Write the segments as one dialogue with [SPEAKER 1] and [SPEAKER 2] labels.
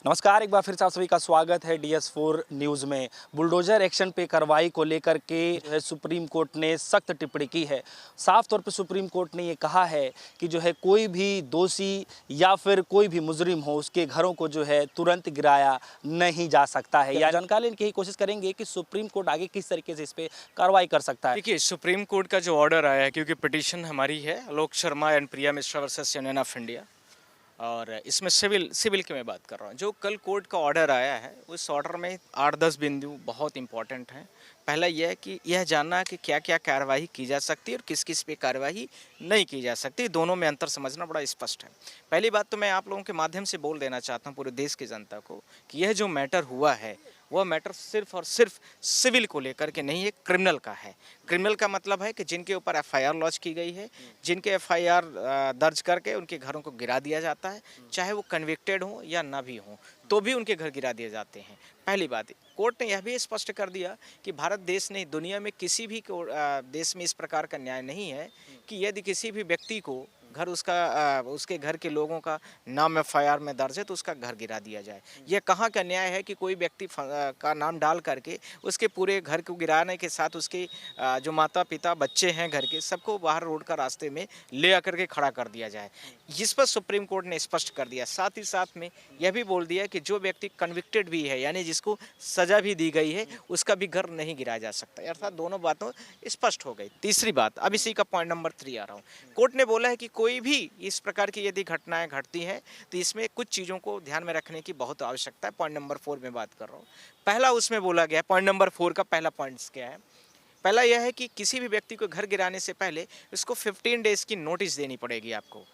[SPEAKER 1] नमस्कार, एक बार फिर से आप सभी का स्वागत है DS4 न्यूज़ में। बुलडोजर एक्शन पे कार्रवाई को लेकर के जो है सुप्रीम कोर्ट ने सख्त टिप्पणी की है। साफ तौर पे सुप्रीम कोर्ट ने ये कहा है कि जो है कोई भी दोषी या फिर कोई भी मुजरिम हो उसके घरों को जो है तुरंत गिराया नहीं जा सकता है। या जानकारी लेने की कोशिश करेंगे कि सुप्रीम कोर्ट आगे किस तरीके से इस पर कार्रवाई कर सकता है।
[SPEAKER 2] देखिए, सुप्रीम कोर्ट का जो ऑर्डर आया है, क्योंकि पिटीशन हमारी है Alok Sharma and Priya Mishra versus union of India, और इसमें सिविल की मैं बात कर रहा हूँ। जो कल कोर्ट का ऑर्डर आया है उस ऑर्डर में 8-10 बिंदु बहुत इंपॉर्टेंट हैं। पहला यह है कि यह जानना कि क्या क्या कार्रवाई की जा सकती है और किस किस पे कार्रवाई नहीं की जा सकती, दोनों में अंतर समझना बड़ा स्पष्ट है। पहली बात तो मैं आप लोगों के माध्यम से बोल देना चाहता हूँ पूरे देश की जनता को कि यह जो मैटर हुआ है वह मैटर सिर्फ और सिर्फ सिविल को लेकर के नहीं है, क्रिमिनल का है। क्रिमिनल का मतलब है कि जिनके ऊपर FIR लॉन्च की गई है, जिनके FIR दर्ज करके उनके घरों को गिरा दिया जाता है, चाहे वो कन्विक्टेड हो या ना भी हो, तो भी उनके घर गिरा दिए जाते हैं। पहली बात, कोर्ट ने यह भी स्पष्ट कर दिया कि भारत देश ने दुनिया में किसी भी देश में इस प्रकार का न्याय नहीं है कि यदि किसी भी व्यक्ति को घर उसके घर के लोगों का नाम FIR में दर्ज है तो उसका घर गिरा दिया जाए। यह कहाँ का न्याय है कि कोई व्यक्ति का नाम डाल करके उसके पूरे घर को गिराने के साथ उसके जो माता पिता बच्चे हैं घर के सबको बाहर रोड का रास्ते में ले आकर के खड़ा कर दिया जाए। इस पर सुप्रीम कोर्ट ने स्पष्ट कर दिया। साथ ही साथ में यह भी बोल दिया कि जो व्यक्ति कन्विक्टेड भी है, यानी जिसको सजा भी दी गई है, उसका भी घर नहीं गिराया जा सकता। अर्थात दोनों बातों स्पष्ट हो गई। तीसरी बात, अब इसी का पॉइंट नंबर 3 आ रहा हूँ। कोर्ट ने बोला है कि कोई भी इस प्रकार की यदि घटनाएं घटती हैं तो इसमें कुछ चीज़ों को ध्यान में रखने की बहुत आवश्यकता है। पॉइंट नंबर 4 में बात कर रहा हूँ। पहला उसमें बोला गया, पॉइंट नंबर 4 का पहला पॉइंट क्या है? पहला यह है कि किसी भी व्यक्ति को घर गिराने से पहले उसको 15 डेज की नोटिस देनी पड़ेगी। आपको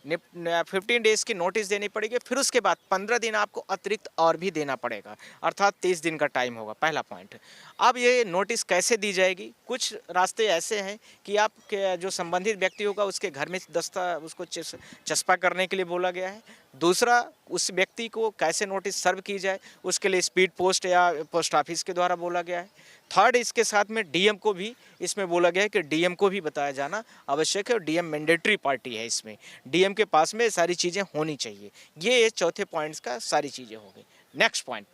[SPEAKER 2] 15 डेज की नोटिस देनी पड़ेगी। फिर उसके बाद 15 दिन आपको अतिरिक्त और भी देना पड़ेगा, अर्थात 30 दिन का टाइम होगा। पहला पॉइंट। अब ये नोटिस कैसे दी जाएगी? कुछ रास्ते ऐसे हैं कि आप जो संबंधित व्यक्ति होगा उसके घर में उसको चस्पा करने के लिए बोला गया है। दूसरा, उस व्यक्ति को कैसे नोटिस सर्व की जाए उसके लिए स्पीड पोस्ट या पोस्ट ऑफिस के द्वारा बोला गया है। थर्ड, इसके साथ में DM को भी इसमें बोला गया है कि DM को भी बताया जाना आवश्यक है, और DM मैंडेटरी पार्टी है। इसमें DM के पास में सारी चीज़ें होनी चाहिए। ये चौथे पॉइंट्स का सारी चीज़ें हो गई। नेक्स्ट पॉइंट,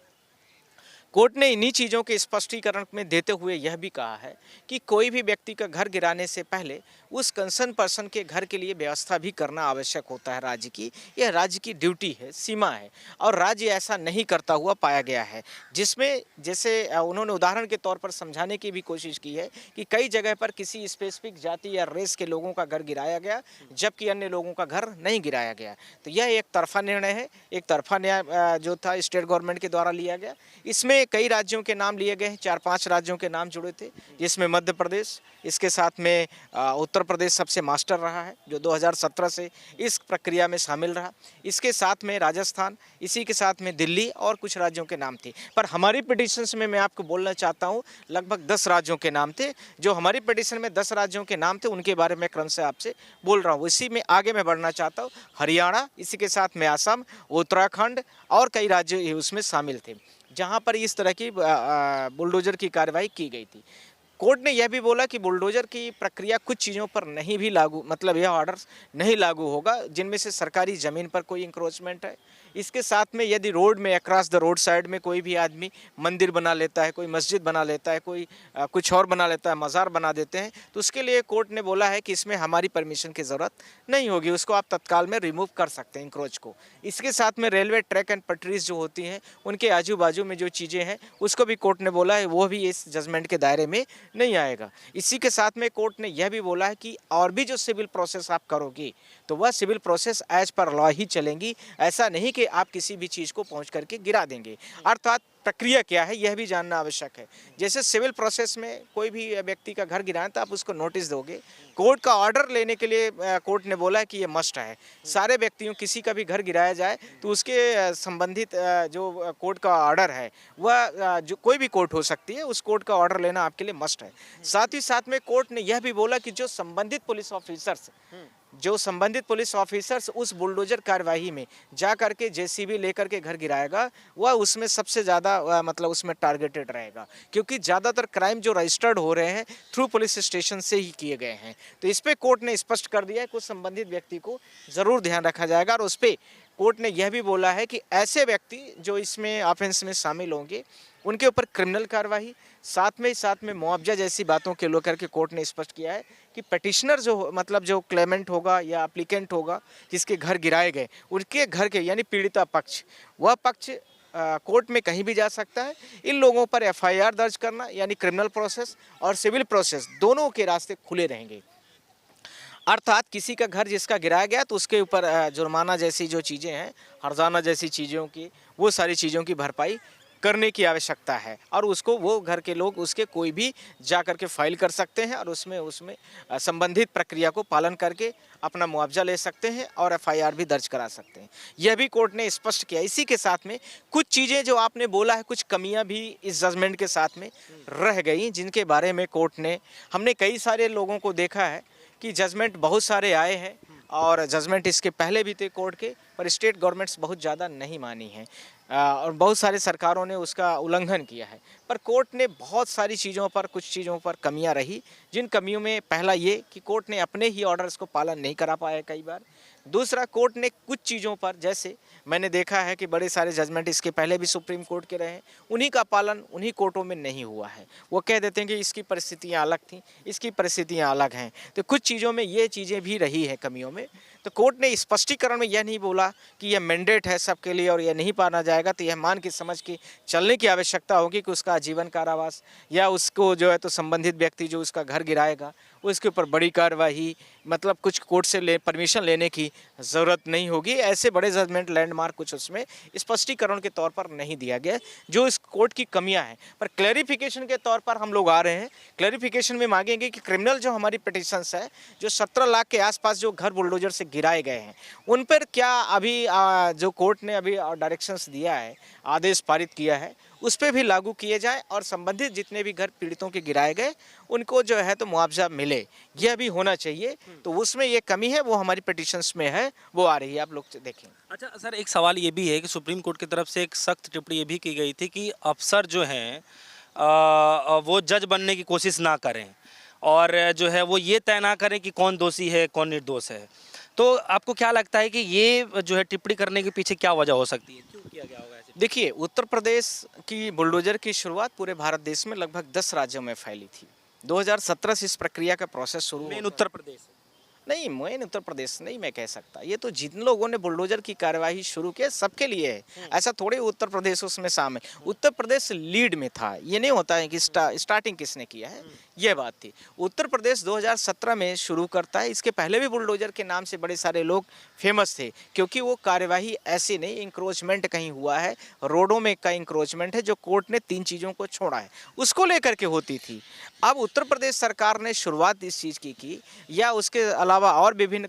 [SPEAKER 2] कोर्ट ने इन्हीं चीज़ों के स्पष्टीकरण में देते हुए यह भी कहा है कि कोई भी व्यक्ति का घर गिराने से पहले उस कंसर्न पर्सन के घर के लिए व्यवस्था भी करना आवश्यक होता है राज्य की। यह राज्य की ड्यूटी है, सीमा है, और राज्य ऐसा नहीं करता हुआ पाया गया है। जिसमें जैसे उन्होंने उदाहरण के तौर पर समझाने की भी कोशिश की है कि कई जगह पर किसी स्पेसिफिक जाति या रेस के लोगों का घर गिराया गया जबकि अन्य लोगों का घर नहीं गिराया गया। तो यह एक तरफा निर्णय है, एक तरफा न्याय जो था स्टेट गवर्नमेंट के द्वारा लिया गया। इसमें कई राज्यों के नाम लिए गए हैं, 4-5 राज्यों के नाम जुड़े थे, जिसमें मध्य प्रदेश, इसके साथ में उत्तर प्रदेश सबसे मास्टर रहा है जो 2017 से इस प्रक्रिया में शामिल रहा। इसके साथ में राजस्थान, इसी के साथ में दिल्ली और कुछ राज्यों के नाम थे। पर हमारी पिटीशंस में मैं आपको बोलना चाहता हूँ लगभग 10 राज्यों के नाम थे। जो हमारी पिटीशन में 10 राज्यों के नाम थे उनके बारे में क्रम से आपसे बोल रहा हूँ। इसी में आगे मैं बढ़ना चाहता हूँ। हरियाणा, इसी के साथ में असम, उत्तराखंड और कई राज्य उसमें शामिल थे जहां पर इस तरह की बुलडोजर की कार्रवाई की गई थी। कोर्ट ने यह भी बोला कि बुलडोजर की प्रक्रिया कुछ चीज़ों पर नहीं भी लागू, मतलब यह ऑर्डर नहीं लागू होगा जिनमें से सरकारी ज़मीन पर कोई इंक्रोचमेंट है। इसके साथ में यदि रोड में अक्रॉस द रोड साइड में कोई भी आदमी मंदिर बना लेता है, कोई मस्जिद बना लेता है, कोई कुछ और बना लेता है, मज़ार बना देते हैं, तो उसके लिए कोर्ट ने बोला है कि इसमें हमारी परमिशन की ज़रूरत नहीं होगी, उसको आप तत्काल में रिमूव कर सकते हैं इंक्रोच को। इसके साथ में रेलवे ट्रैक एंड पटरीज जो होती हैं उनके आजू बाजू में जो चीज़ें हैं उसको भी कोर्ट ने बोला है वो भी इस जजमेंट के दायरे में नहीं आएगा। इसी के साथ में कोर्ट ने यह भी बोला है कि और भी जो सिविल प्रोसेस आप करोगे तो वह civil process as per law ही चलेंगी। ऐसा नहीं कि आप किसी भी चीज़ को पहुंच करके गिरा देंगे। अर्थात प्रक्रिया क्या है यह भी जानना आवश्यक है। जैसे सिविल प्रोसेस में कोई भी व्यक्ति का घर गिराएं तो आप उसको नोटिस दोगे। कोर्ट का ऑर्डर लेने के लिए कोर्ट ने बोला है कि ये मस्ट है। सारे व्यक्तियों, किसी का भी घर गिराया जाए तो उसके संबंधित जो कोर्ट का ऑर्डर है वह जो कोई भी कोर्ट हो सकती है, उस कोर्ट का ऑर्डर लेना आपके लिए मस्ट है। साथ ही साथ में कोर्ट ने यह भी बोला कि जो संबंधित पुलिस ऑफिसर्स उस बुलडोजर कार्यवाही में जा करके JCB लेकर के घर गिराएगा वह उसमें सबसे ज़्यादा मतलब उसमें टारगेटेड रहेगा, क्योंकि ज़्यादातर क्राइम जो रजिस्टर्ड हो रहे हैं थ्रू पुलिस स्टेशन से ही किए गए हैं। तो इस पर कोर्ट ने स्पष्ट कर दिया है कि उस संबंधित व्यक्ति को ज़रूर ध्यान रखा जाएगा और उस पर कोर्ट ने यह भी बोला है कि ऐसे व्यक्ति जो इसमें ऑफेंस में शामिल होंगे उनके ऊपर क्रिमिनल कार्रवाई, साथ में मुआवजा जैसी बातों के लेकर के कोर्ट ने स्पष्ट किया है कि पिटिशनर जो मतलब जो क्लेमेंट होगा या एप्लीकेंट होगा जिसके घर गिराए गए, उनके घर के यानी पीड़िता पक्ष, वह पक्ष कोर्ट में कहीं भी जा सकता है। इन लोगों पर एफआईआर दर्ज करना यानी क्रिमिनल प्रोसेस और सिविल प्रोसेस दोनों के रास्ते खुले रहेंगे। अर्थात किसी का घर जिसका गिराया गया तो उसके ऊपर जुर्माना जैसी जो चीज़ें हैं, हर्जाना जैसी चीज़ों की, वो सारी चीज़ों की भरपाई करने की आवश्यकता है और उसको वो घर के लोग उसके कोई भी जा कर के फाइल कर सकते हैं और उसमें संबंधित प्रक्रिया को पालन करके अपना मुआवजा ले सकते हैं और एफआईआर भी दर्ज करा सकते हैं। यह भी कोर्ट ने स्पष्ट किया। इसी के साथ में कुछ चीज़ें जो आपने बोला है, कुछ कमियां भी इस जजमेंट के साथ में रह गई, जिनके बारे में कोर्ट ने, हमने कई सारे लोगों को देखा है कि जजमेंट बहुत सारे आए हैं और जजमेंट इसके पहले भी थे कोर्ट के, पर स्टेट गवर्नमेंट्स बहुत ज़्यादा नहीं मानी हैं और बहुत सारे सरकारों ने उसका उल्लंघन किया है। पर कोर्ट ने बहुत सारी चीज़ों पर, कुछ चीज़ों पर कमियां रही, जिन कमियों में पहला ये कि कोर्ट ने अपने ही ऑर्डर्स को पालन नहीं करा पाया कई बार। दूसरा, कोर्ट ने कुछ चीज़ों पर, जैसे मैंने देखा है कि बड़े सारे जजमेंट इसके पहले भी सुप्रीम कोर्ट के रहे हैं, उन्हीं का पालन उन्हीं कोर्टों में नहीं हुआ है। वो कह देते हैं कि इसकी परिस्थितियाँ अलग थीं, इसकी परिस्थितियाँ अलग हैं। तो कुछ चीज़ों में ये चीज़ें भी रही है कमियों में। तो कोर्ट ने स्पष्टीकरण में यह नहीं बोला कि यह मैंडेट है सबके लिए और यह नहीं पाना जाएगा, तो यह मान के समझ के चलने की आवश्यकता होगी कि उसका आजीवन कारावास या उसको जो है तो संबंधित व्यक्ति जो उसका घर गिराएगा उसके ऊपर बड़ी कार्रवाई, मतलब कुछ कोर्ट से परमिशन लेने की ज़रूरत नहीं होगी। ऐसे बड़े जजमेंट लैंडमार्क कुछ उसमें स्पष्टीकरण के तौर पर नहीं दिया गया, जो इस कोर्ट की कमियां हैं। पर क्लैरिफिकेशन के तौर पर हम लोग आ रहे हैं। क्लैरिफिकेशन में मांगेंगे कि क्रिमिनल जो हमारी पिटिशंस है, जो 17 लाख के आसपास जो घर बुलडोजर से गिराए गए हैं, उन पर क्या अभी जो कोर्ट ने अभी डायरेक्शंस दिया है, आदेश पारित किया है, उस पर भी लागू किए जाए और संबंधित जितने भी घर पीड़ितों के गिराए गए उनको जो है तो मुआवजा मिले, यह भी होना चाहिए। तो उसमें ये कमी है, वो हमारी पिटिशंस में है, वो आ रही है, आप लोग देखें।
[SPEAKER 1] अच्छा सर, एक सवाल ये भी है कि सुप्रीम कोर्ट की तरफ से एक सख्त टिप्पणी ये भी की गई थी कि अफसर जो हैं वो जज बनने की कोशिश ना करें और जो है वो ये तय ना करें कि कौन दोषी है कौन निर्दोष है। तो आपको क्या लगता है कि ये जो है टिप्पणी करने के पीछे क्या वजह हो सकती है, क्यों किया गया होगा ऐसे?
[SPEAKER 2] देखिए, उत्तर प्रदेश की बुलडोजर की शुरुआत पूरे भारत देश में लगभग 10 राज्यों में फैली थी। 2017 से इस प्रक्रिया का प्रोसेस शुरू
[SPEAKER 1] मेन उत्तर प्रदेश
[SPEAKER 2] नहीं, मेन उत्तर प्रदेश नहीं मैं कह सकता। ये तो जिन लोगों ने बुलडोजर की कार्यवाही शुरू की सबके लिए है, ऐसा थोड़ी उत्तर प्रदेश उसमें शामिल। उत्तर प्रदेश लीड में था, ये नहीं होता है कि स्टार्टिंग किसने किया है, ये बात थी। उत्तर प्रदेश 2017 में शुरू करता है। इसके पहले भी बुलडोजर के नाम से बड़े सारे लोग फेमस थे, क्योंकि वो कार्यवाही ऐसी नहीं, इंक्रोचमेंट कहीं हुआ है, रोडों में का इंक्रोचमेंट है, जो कोर्ट ने 3 चीज़ों को छोड़ा है, उसको लेकर के होती थी। अब उत्तर प्रदेश सरकार ने शुरुआत इस चीज़ की या उसके अलावा और विभिन्न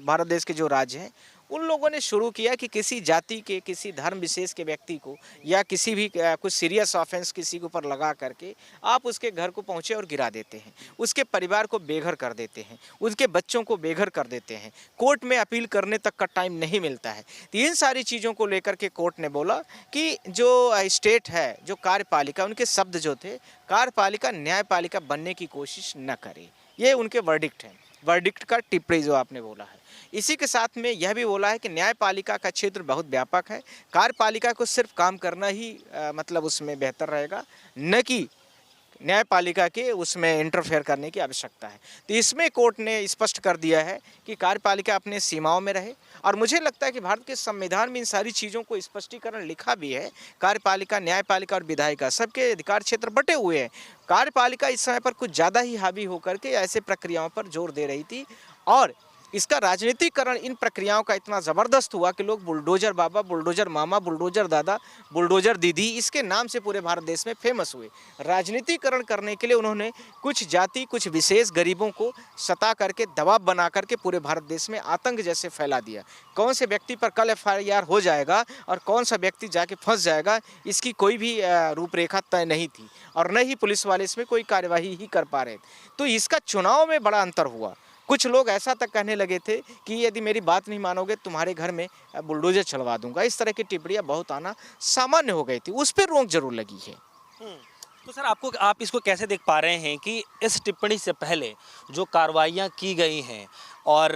[SPEAKER 2] भारत देश के जो राज्य हैं, उन लोगों ने शुरू किया कि किसी जाति के, किसी धर्म विशेष के व्यक्ति को या किसी भी कुछ सीरियस ऑफेंस किसी के ऊपर लगा करके आप उसके घर को पहुंचे और गिरा देते हैं, उसके परिवार को बेघर कर देते हैं, उसके बच्चों को बेघर कर देते हैं, कोर्ट में अपील करने तक का टाइम नहीं मिलता है। तो इन सारी चीज़ों को लेकर के कोर्ट ने बोला कि जो स्टेट है, जो कार्यपालिका, उनके शब्द जो थे, कार्यपालिका न्यायपालिका बनने की कोशिश न करे, ये उनके वर्डिक्ट हैं। वर्डिक्ट का टिप्पणी जो आपने बोला है, इसी के साथ में यह भी बोला है कि न्यायपालिका का क्षेत्र बहुत व्यापक है, कार्यपालिका को सिर्फ काम करना ही मतलब उसमें बेहतर रहेगा, न कि न्यायपालिका के उसमें इंटरफेयर करने की आवश्यकता है। तो इसमें कोर्ट ने स्पष्ट कर दिया है कि कार्यपालिका अपने सीमाओं में रहे, और मुझे लगता है कि भारत के संविधान में इन सारी चीज़ों को स्पष्टीकरण लिखा भी है। कार्यपालिका, न्यायपालिका और विधायिका सबके अधिकार क्षेत्र बटे हुए हैं। कार्यपालिका इस समय पर कुछ ज़्यादा ही हावी होकर के ऐसे प्रक्रियाओं पर जोर दे रही थी, और इसका राजनीतिकरण इन प्रक्रियाओं का इतना ज़बरदस्त हुआ कि लोग बुलडोजर बाबा, बुलडोजर मामा, बुलडोजर दादा, बुलडोजर दीदी, इसके नाम से पूरे भारत देश में फेमस हुए। राजनीतिकरण करने के लिए उन्होंने कुछ जाति, कुछ विशेष गरीबों को सता करके, दबाव बना करके पूरे भारत देश में आतंक जैसे फैला दिया। कौन से व्यक्ति पर कल एफआईआर हो जाएगा और कौन सा व्यक्ति जाके फंस जाएगा, इसकी कोई भी रूपरेखा तय नहीं थी, और न ही पुलिस वाले इसमें कोई कार्यवाही ही कर पा रहे थे। तो इसका चुनाव में बड़ा अंतर हुआ। कुछ लोग ऐसा तक कहने लगे थे कि यदि मेरी बात नहीं मानोगे तुम्हारे घर में बुलडोजर चलवा दूंगा। इस तरह की टिप्पणियां बहुत आना सामान्य हो गई थी, उस पर रोक जरूर लगी है।
[SPEAKER 1] तो सर, आप इसको कैसे देख पा रहे हैं कि इस टिप्पणी से पहले जो कार्रवाइयाँ की गई हैं और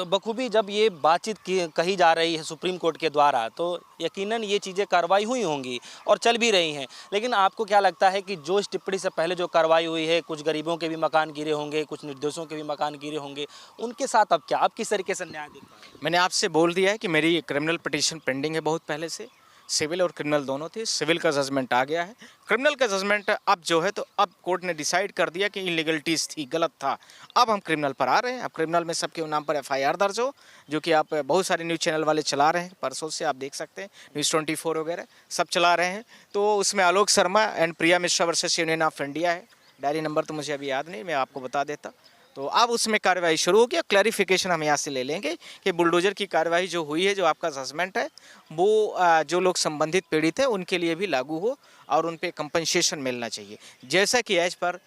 [SPEAKER 1] बखूबी जब ये बातचीत की कही जा रही है सुप्रीम कोर्ट के द्वारा, तो यकीनन ये चीज़ें कार्रवाई हुई होंगी और चल भी रही हैं। लेकिन आपको क्या लगता है कि जो इस टिप्पणी से पहले जो कार्रवाई हुई है, कुछ गरीबों के भी मकान गिरे होंगे, कुछ निर्दोषों के भी मकान गिरे होंगे, उनके साथ अब क्या, अब किस तरीके से न्याय दिख रहा है?
[SPEAKER 2] मैंने आपसे बोल दिया है कि मेरी क्रिमिनल पिटीशन पेंडिंग है बहुत पहले से, सिविल और क्रिमिनल दोनों थी। सिविल का जजमेंट आ गया है, क्रिमिनल का जजमेंट अब जो है तो अब कोर्ट ने डिसाइड कर दिया कि इलीगलिटीज़ थी, गलत था। अब हम क्रिमिनल पर आ रहे हैं। अब क्रिमिनल में सबके नाम पर एफआईआर दर्ज हो, जो कि आप बहुत सारे न्यूज़ चैनल वाले चला रहे हैं, परसों से आप देख सकते हैं, न्यूज़ 24 वगैरह सब चला रहे हैं। तो उसमें Alok Sharma and Priya Mishra versus union of India है। डायरी नंबर तो मुझे अभी याद नहीं, मैं आपको बता देता। तो अब उसमें कार्रवाई शुरू होगी। क्लैरिफिकेशन हम यहाँ से ले लेंगे कि बुलडोजर की कार्रवाई जो हुई है, जो आपका जजमेंट है, वो जो लोग संबंधित पीड़ित हैं उनके लिए भी लागू हो और उन पे कंपनसेशन मिलना चाहिए। जैसा कि as per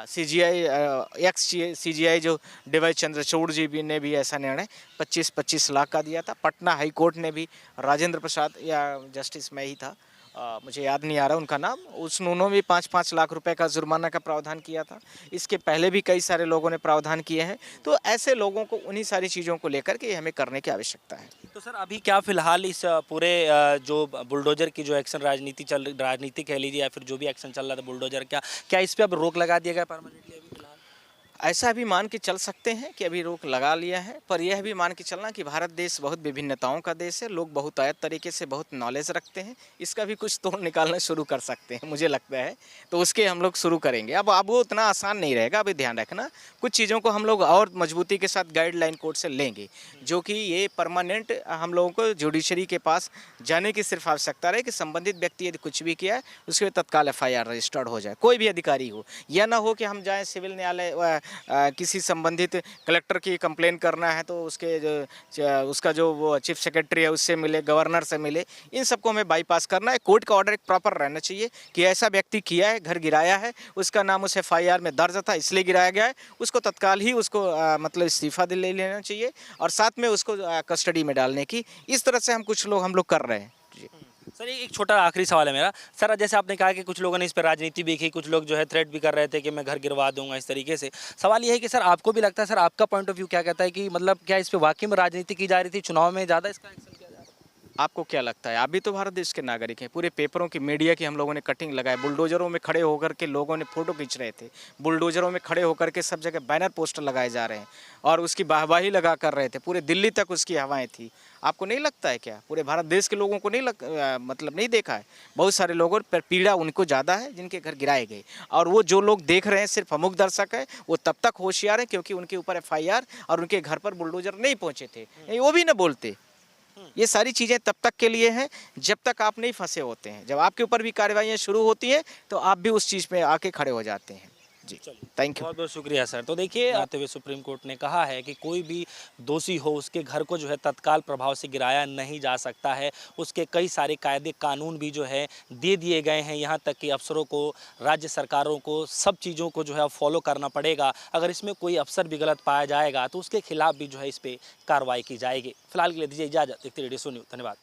[SPEAKER 2] CGI ex CGI जो डी.वाई. चंद्रचूड़ जी भी ने भी ऐसा निर्णय 25-25 लाख का दिया था। पटना हाई कोर्ट ने भी राजेंद्र प्रसाद या जस्टिस में ही था, मुझे याद नहीं आ रहा उनका नाम, उन्होंने भी 5-5 लाख रुपए का जुर्माना का प्रावधान किया था। इसके पहले भी कई सारे लोगों ने प्रावधान किए हैं। तो ऐसे लोगों को उन्हीं सारी चीज़ों को लेकर के हमें करने की आवश्यकता है।
[SPEAKER 1] तो सर अभी क्या फिलहाल इस पूरे जो बुलडोजर की जो एक्शन राजनीति कह लीजिए या फिर जो भी एक्शन चल रहा था बुलडोजर, क्या क्या इस पे अब रोक लगा दिया गया परमानेंटली अभी फिलहाल?
[SPEAKER 2] ऐसा भी मान के चल सकते हैं कि अभी रोक लगा लिया है, पर यह भी मान के चलना कि भारत देश बहुत विभिन्नताओं का देश है। लोग बहुतायत तरीके से बहुत नॉलेज रखते हैं। इसका भी कुछ तोड़ निकालना शुरू कर सकते हैं, मुझे लगता है। तो उसके हम लोग शुरू करेंगे। अब वो उतना आसान नहीं रहेगा। अभी ध्यान रखना, कुछ चीज़ों को हम लोग और मजबूती के साथ गाइडलाइन कोर्ट से लेंगे, जो कि ये परमानेंट हम लोगों को जुडिशरी के पास जाने की सिर्फ आवश्यकता रहे कि संबंधित व्यक्ति यदि कुछ भी किया है उसके तत्काल एफआईआर रजिस्टर्ड हो जाए। कोई भी अधिकारी हो, यह ना हो कि हम जाएँ सिविल न्यायालय, किसी संबंधित कलेक्टर की कंप्लेन करना है तो उसका जो वो चीफ सेक्रेटरी है उससे मिले, गवर्नर से मिले, इन सबको हमें बाईपास करना है। कोर्ट का ऑर्डर एक प्रॉपर रहना चाहिए कि ऐसा व्यक्ति किया है, घर गिराया है, उसका नाम उस एफआईआर में दर्ज था इसलिए गिराया गया है, उसको तत्काल ही उसको मतलब इस्तीफा ले लेना चाहिए और साथ में उसको कस्टडी में डालने की, इस तरह से हम लोग कर रहे हैं। जी
[SPEAKER 1] सर एक छोटा आखिरी सवाल है मेरा। सर जैसे आपने कहा कि कुछ लोगों ने इस पर राजनीति भी की, कुछ लोग जो है थ्रेट भी कर रहे थे कि मैं घर गिरवा दूंगा इस तरीके से। सवाल ये है कि सर आपको भी लगता है, सर आपका पॉइंट ऑफ व्यू क्या कहता है कि मतलब क्या इस पे वाकई में राजनीति की जा रही थी, चुनाव में ज़्यादा इसका एक्शन किया जा रहा है?
[SPEAKER 2] आपको क्या लगता है? आप भी तो भारत देश के नागरिक हैं। पूरे पेपरों की, मीडिया की हम लोगों ने कटिंग लगाई। बुलडोजरों में खड़े होकर के लोगों ने फ़ोटो खींच रहे थे। बुलडोजरों में खड़े होकर के सब जगह बैनर पोस्टर लगाए जा रहे हैं और उसकी वाहवाही लगा कर रहे थे। पूरे दिल्ली तक उसकी हवाएं थी। आपको नहीं लगता है क्या? पूरे भारत देश के लोगों को मतलब नहीं देखा है? बहुत सारे लोगों पर पीड़ा उनको ज़्यादा है जिनके घर गिराए गए, और वो जो लोग देख रहे हैं सिर्फ अमुक दर्शक है, वो तब तक होशियार है क्योंकि उनके ऊपर एफआईआर और उनके घर पर बुलडोजर नहीं पहुँचे थे। नहीं, वो भी ना बोलते। ये सारी चीज़ें तब तक के लिए हैं जब तक आप नहीं फंसे होते हैं। जब आपके ऊपर भी कार्रवाइयाँ शुरू होती हैं तो आप भी उस चीज़ पे आके खड़े हो जाते हैं। जी, थैंक यू।
[SPEAKER 1] बहुत बहुत शुक्रिया सर। तो देखिए आते हुए सुप्रीम कोर्ट ने कहा है कि कोई भी दोषी हो उसके घर को जो है तत्काल प्रभाव से गिराया नहीं जा सकता है। उसके कई सारे कायदे कानून भी जो है दे दिए गए हैं, यहाँ तक कि अफसरों को, राज्य सरकारों को, सब चीज़ों को जो है फॉलो करना पड़ेगा। अगर इसमें कोई अफसर भी गलत पाया जाएगा तो उसके खिलाफ भी जो है इस पर कार्रवाई की जाएगी। फिलहाल के लिए दीजिए इजाज़त। देखते रहिए DSO न्यूज़। धन्यवाद।